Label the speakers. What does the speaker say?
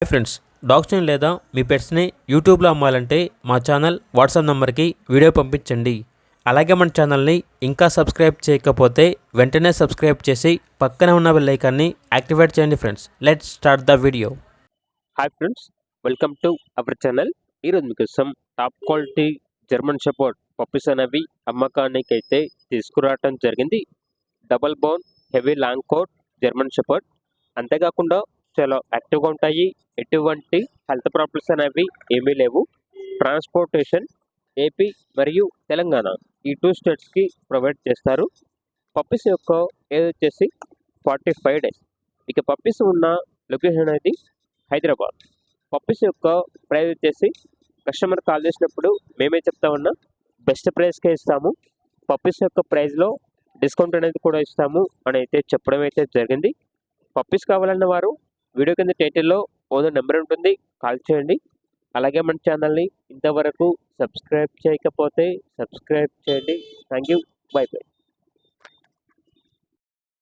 Speaker 1: Hi friends, డాగ్స్ని లేదా మీ పెట్స్ని యూట్యూబ్లో అమ్మాలంటే మా ఛానల్ వాట్సాప్ నెంబర్కి వీడియో పంపించండి. అలాగే మన ఛానల్ని ఇంకా సబ్స్క్రైబ్ చేయకపోతే వెంటనే సబ్స్క్రైబ్ చేసి పక్కనే ఉన్న బెల్ ఐకాన్ని యాక్టివేట్ చేయండి friends. Let's start the video.
Speaker 2: Hi friends, welcome to our channel. ఈరోజు మీకోసం top quality German shepherd puppies అనేవి అమ్మకానికి అయితే తీసుకురావటం జరిగింది. Double bone heavy long coat German shepherd. అంతేకాకుండా చాలా యాక్టివ్గా ఉంటాయి. ఎటువంటి హెల్త్ ప్రాబ్లమ్స్ అనేవి ఏమీ లేవు. ట్రాన్స్పోర్టేషన్ ఏపీ మరియు తెలంగాణ ఈ 2 స్టేట్స్కి ప్రొవైడ్ చేస్తారు. పప్పీస్ యొక్క ఏజ్ వచ్చేసి 45 డేస్. ఇక పప్పీస్ ఉన్న లొకేషన్ అనేది హైదరాబాద్. పప్పీస్ యొక్క ప్రైస్ వచ్చేసి కస్టమర్ కాల్ చేసినప్పుడు మేమే చెప్తామన్నా బెస్ట్ ప్రైస్కే ఇస్తాము. పప్పీస్ యొక్క ప్రైస్లో డిస్కౌంట్ అనేది కూడా ఇస్తాము అని అయితే చెప్పడం అయితే జరిగింది. పప్పీస్ కావాలన్న వారు వీడియో కింద టైటిల్లో ఓనర్ నెంబర్ ఉంటుంది, కాల్ చేయండి. అలాగే మన ఛానల్ని ఇంతవరకు సబ్స్క్రైబ్ చేయకపోతే సబ్స్క్రైబ్ చేయండి. Thank you, by by.